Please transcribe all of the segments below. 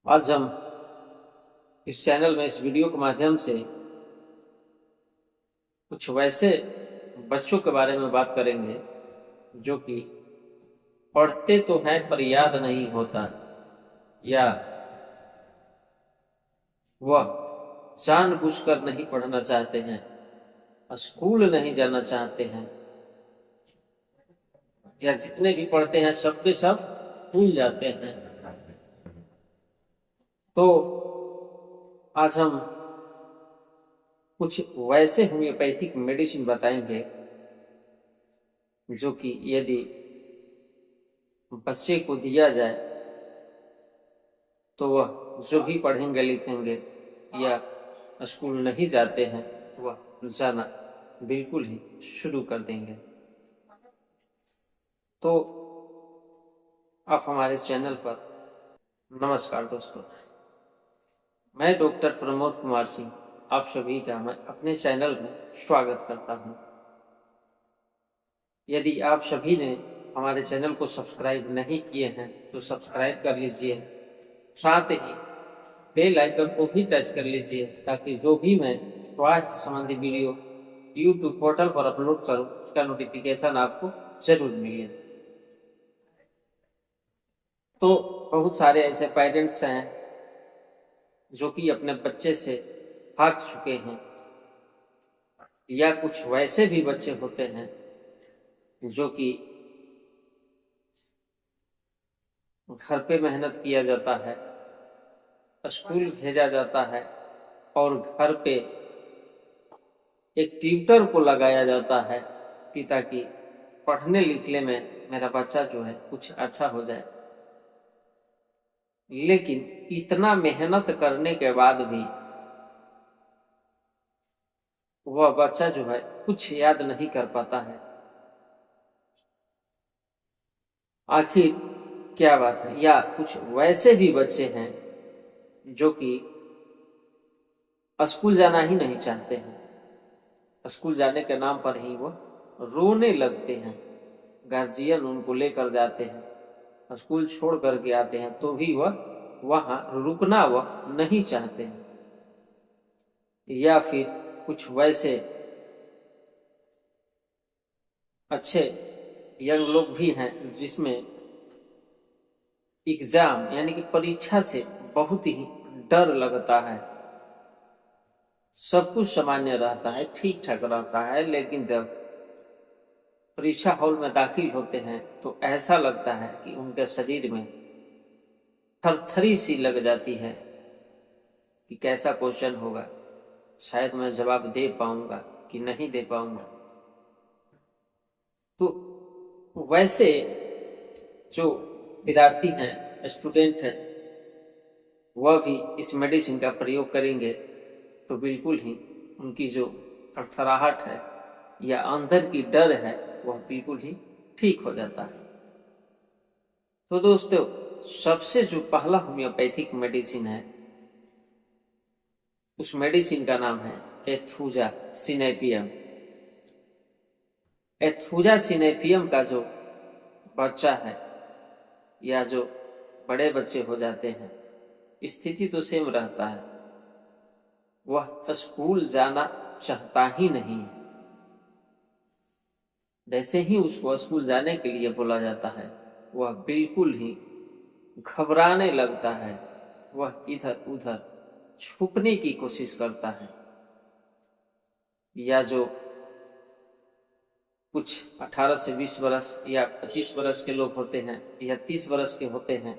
आज हम इस चैनल में इस वीडियो के माध्यम से कुछ वैसे बच्चों के बारे में बात करेंगे जो कि पढ़ते तो हैं पर याद नहीं होता, या वह जानबूझकर नहीं पढ़ना चाहते हैं, स्कूल नहीं जाना चाहते हैं, या जितने भी पढ़ते हैं सब के सब भूल जाते हैं। तो आज हम कुछ वैसे होम्योपैथिक मेडिसिन बताएंगे जो कि यदि बच्चे को दिया जाए तो वह जो भी पढ़ेंगे लिखेंगे या स्कूल नहीं जाते हैं तो वह जाना बिल्कुल ही शुरू कर देंगे। तो आप हमारे चैनल पर नमस्कार दोस्तों, मैं डॉक्टर प्रमोद कुमार सिंह आप सभी का मैं अपने चैनल में स्वागत करता हूं। यदि आप सभी ने हमारे चैनल को सब्सक्राइब नहीं किए हैं तो सब्सक्राइब कर लीजिए, साथ ही बेल आइकन को भी टच कर लीजिए ताकि जो भी मैं स्वास्थ्य संबंधी वीडियो यूट्यूब पोर्टल पर अपलोड करूं उसका नोटिफिकेशन आपको जरूर मिले। तो बहुत सारे ऐसे पेरेंट्स हैं जो कि अपने बच्चे से भाग चुके हैं, या कुछ वैसे भी बच्चे होते हैं जो कि घर पे मेहनत किया जाता है, स्कूल भेजा जाता है और घर पे एक ट्यूटर को लगाया जाता है कि ताकि पढ़ने लिखने में मेरा बच्चा जो है कुछ अच्छा हो जाए। लेकिन इतना मेहनत करने के बाद भी वह बच्चा जो है कुछ याद नहीं कर पाता है। आखिर क्या बात है? या कुछ वैसे भी बच्चे हैं जो कि स्कूल जाना ही नहीं चाहते हैं, स्कूल जाने के नाम पर ही वो रोने लगते हैं। गार्जियन उनको लेकर जाते हैं, स्कूल छोड़ करके आते हैं तो भी वह वहां रुकना वह नहीं चाहते हैं। या फिर कुछ वैसे अच्छे यंग लोग भी हैं जिसमें एग्जाम यानी कि परीक्षा से बहुत ही डर लगता है। सब कुछ सामान्य रहता है, ठीक ठाक रहता है, लेकिन जब परीक्षा हॉल में दाखिल होते हैं तो ऐसा लगता है कि उनके शरीर में थरथरी सी लग जाती है कि कैसा क्वेश्चन होगा, शायद मैं जवाब दे पाऊंगा कि नहीं दे पाऊंगा। तो वैसे जो विद्यार्थी हैं, स्टूडेंट हैं, वह भी इस मेडिसिन का प्रयोग करेंगे तो बिल्कुल ही उनकी जो थरथराहट है या अंदर की डर है वह बिल्कुल ही ठीक हो जाता है। तो दोस्तों, सबसे जो पहला होम्योपैथिक मेडिसिन है उस मेडिसिन का नाम है एथुजा सिनेपियम। एथुजा सिनेपियम का जो बच्चा है या जो बड़े बच्चे हो जाते हैं, स्थिति तो सेम रहता है, वह स्कूल जाना चाहता ही नहीं है। जैसे ही उसको स्कूल जाने के लिए बोला जाता है वह बिल्कुल ही घबराने लगता है, वह इधर उधर छुपने की कोशिश करता है। या जो कुछ 18 से 20 वर्ष या 25 वर्ष के लोग होते हैं या 30 वर्ष के होते हैं,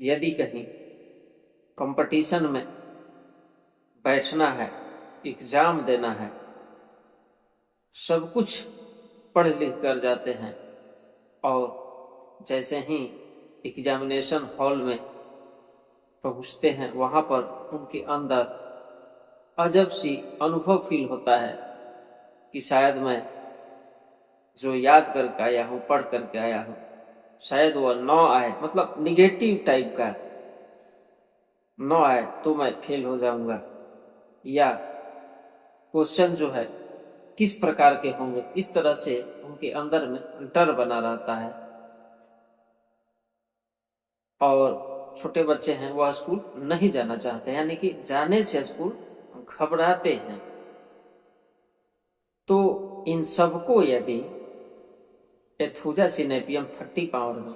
यदि कहीं कंपटीशन में बैठना है, एग्जाम देना है, सब कुछ पढ़ लिख कर जाते हैं और जैसे ही एग्जामिनेशन हॉल में पहुंचते हैं वहां पर उनके अंदर अजब सी अनुभव फील होता है कि शायद मैं जो याद करके आया हूं, पढ़ करके आया हूं, शायद वह 9 आए, मतलब निगेटिव टाइप का 9 आए तो मैं फेल हो जाऊंगा, या क्वेश्चन जो है किस प्रकार के होंगे, इस तरह से उनके अंदर में डर बना रहता है। और छोटे बच्चे हैं वह स्कूल नहीं जाना चाहते, यानी कि जाने से स्कूल घबराते हैं। तो इन सबको यदि एथुजासिनेपियम 30 पावर में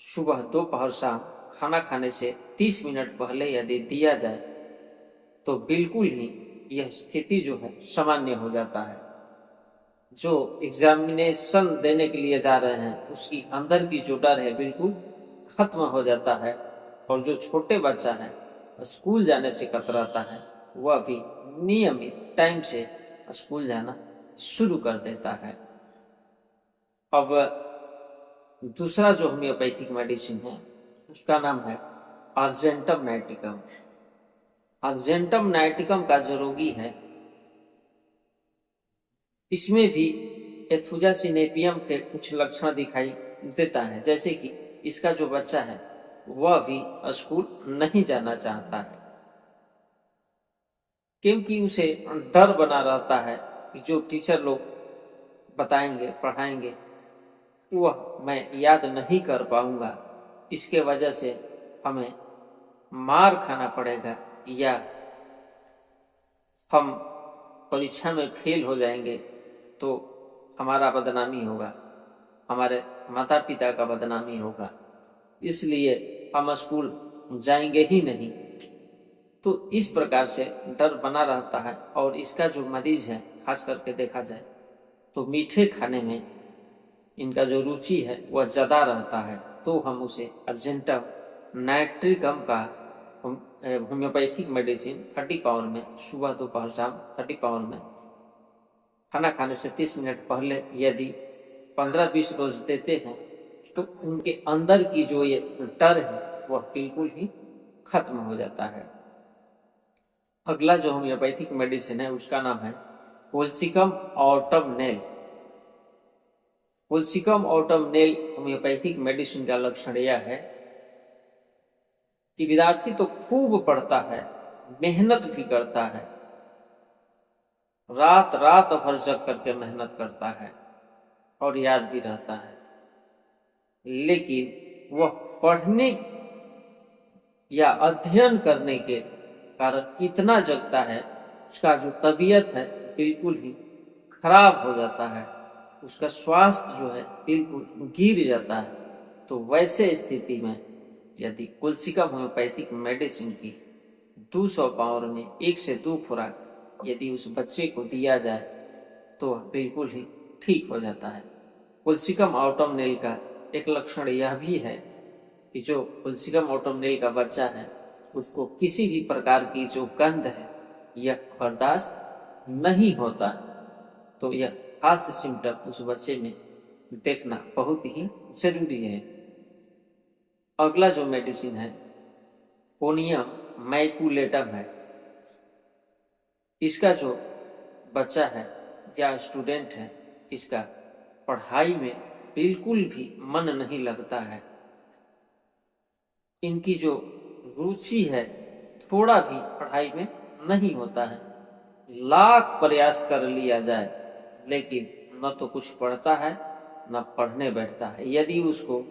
सुबह दोपहर शाम खाना खाने से 30 मिनट पहले यदि दिया जाए तो बिल्कुल ही यह स्थिति जो है सामान्य हो जाता है। जो एग्जामिनेशन देने के लिए जा रहे हैं उसकी अंदर की जो डर है बिल्कुल खत्म हो जाता है, और जो छोटे बच्चा है स्कूल जाने से कतराता है वह भी नियमित टाइम से स्कूल जाना शुरू कर देता है। अब दूसरा जो होम्योपैथिक मेडिसिन है उसका नाम है अर्जेंटम नाइटिकम। अर्जेंटम नाइटिकम का जो रोगी है इसमें भी एथुजासिनेपियम के कुछ लक्षण दिखाई देता है, जैसे कि इसका जो बच्चा है वह भी स्कूल नहीं जाना चाहता है, क्योंकि उसे डर बना रहता है कि जो टीचर लोग बताएंगे पढ़ाएंगे वह मैं याद नहीं कर पाऊंगा, इसके वजह से हमें मार खाना पड़ेगा या हम परीक्षा में फेल हो जाएंगे तो हमारा बदनामी होगा, हमारे माता पिता का बदनामी होगा, इसलिए हम स्कूल जाएंगे ही नहीं। तो इस प्रकार से डर बना रहता है। और इसका जो मरीज है खास करके देखा जाए तो मीठे खाने में इनका जो रुचि है वह ज़्यादा रहता है, तो हम उसे अर्जेंटम नाइट्रिकम का होम्योपैथिक मेडिसिन 30 पावर में सुबह दोपहर शाम 30 पावर में खाना खाने से 30 मिनट पहले यदि 15-20 रोज देते हैं तो उनके अंदर की जो ये डर है वह बिल्कुल ही खत्म हो जाता है। अगला जो होम्योपैथिक मेडिसिन है उसका नाम है कोल्सिकम ऑटमनेल। कोल्सिकम ऑटमनेल होम्योपैथिक मेडिसिन का लक्षण यह है कि विद्यार्थी तो खूब पढ़ता है, मेहनत भी करता है, रात रात भर जग करके मेहनत करता है और याद भी रहता है, लेकिन वह पढ़ने या अध्ययन करने के कारण इतना जगता है उसका जो तबीयत है बिल्कुल ही खराब हो जाता है, उसका स्वास्थ्य जो है बिल्कुल गिर जाता है। तो वैसे स्थिति में यदि कोल्सिकम होम्योपैथिक मेडिसिन की 200 पावर में 1 से 2 खुराक यदि उस बच्चे को दिया जाए तो बिल्कुल ही ठीक हो जाता है। कोल्सिकम ऑटमनेल का एक लक्षण यह भी है कि जो कोल्सिकम ऑटमनेल का बच्चा है उसको किसी भी प्रकार की जो गंध है यह बर्दाश्त नहीं होता, तो यह खास सिम्टम उस बच्चे में देखना बहुत ही जरूरी है। अगला जो मेडिसिन है कोनियम मैकुलेटम है। इसका जो बच्चा है या स्टूडेंट है इसका पढ़ाई में बिल्कुल भी मन नहीं लगता है, इनकी जो रुचि है थोड़ा भी पढ़ाई में नहीं होता है, लाख प्रयास कर लिया जाए लेकिन न तो कुछ पढ़ता है न पढ़ने बैठता है। यदि उसको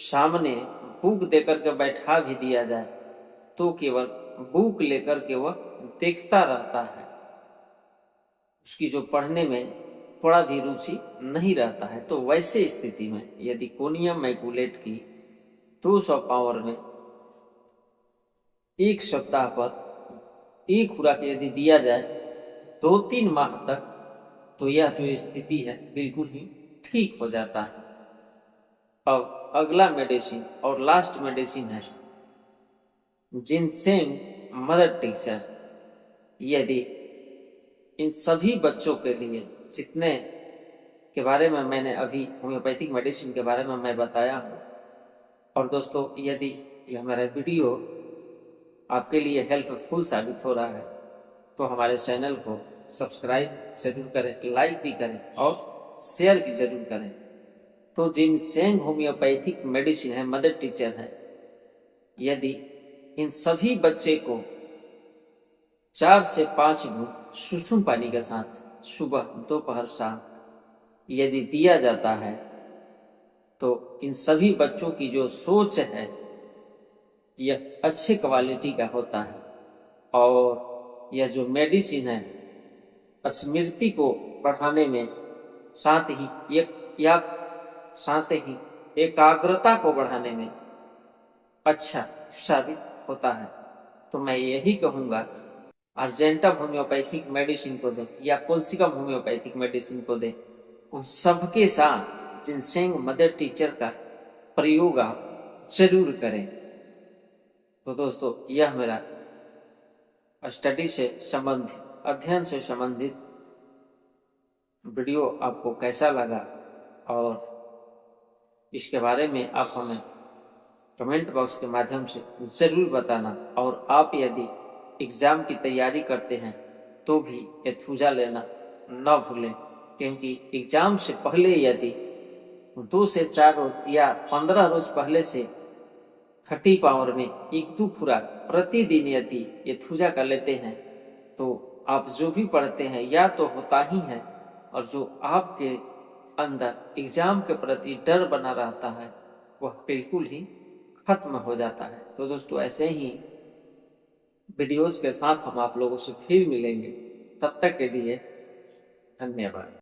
सामने बुक देकर के बैठा भी दिया जाए तो केवल बुक लेकर के वह देखता रहता है, उसकी जो पढ़ने में थोड़ा भी रुचि नहीं रहता है। तो वैसे स्थिति में यदि कोनियम मैकुलेट की 200 पावर में 1 सप्ताह पर 1 खुराक यदि दिया जाए 2-3 माह तक तो यह जो स्थिति है बिल्कुल ही ठीक हो जाता है। अब अगला मेडिसिन और लास्ट मेडिसिन है जिनसेंग मदर टिंचर। यदि इन सभी बच्चों के लिए जितने के बारे में मैंने अभी होम्योपैथिक मेडिसिन के बारे में मैं बताया हूँ, और दोस्तों यदि यह मेरा वीडियो आपके लिए हेल्पफुल साबित हो रहा है तो हमारे चैनल को सब्सक्राइब जरूर करें, लाइक भी करें और शेयर भी जरूर करें। तो जिनसेंग होम्योपैथिक मेडिसिन है, मदर टिंचर है, यदि इन सभी बच्चे को 4 से 5 घूंट सुसुम पानी के साथ सुबह दोपहर शाम यदि दिया जाता है तो इन सभी बच्चों की जो सोच है यह अच्छी क्वालिटी का होता है और यह जो मेडिसिन है स्मृति को बढ़ाने में साथ ही एकाग्रता को बढ़ाने में अच्छा साबित होता है। तो मैं यही कहूँगा अर्जेंटम होम्योपैथिक मेडिसिन को दें या कोल्सिकम होम्योपैथिक मेडिसिन को दें, उन सबके साथ जिनसेंग मदर टीचर का प्रयोग आप जरूर करें। तो दोस्तों यह मेरा स्टडी से संबंधित अध्ययन से संबंधित वीडियो आपको कैसा लगा और इसके बारे में आप हमें कमेंट बॉक्स के माध्यम से जरूर बताना। और आप यदि एग्जाम की तैयारी करते हैं तो भी एथुजा लेना न भूलें, क्योंकि एग्जाम से पहले यदि 2 से 4 रोज या 15 रोज पहले से 30 पावर में 1-2 खुराक प्रतिदिन यदि एथुजा का लेते हैं तो आप जो भी पढ़ते हैं या तो होता ही है, और जो आपके अंदर एग्जाम के प्रति डर बना रहता है वह बिल्कुल ही खत्म हो जाता है। तो दोस्तों ऐसे ही वीडियोस के साथ हम आप लोगों से फिर मिलेंगे, तब तक के लिए धन्यवाद।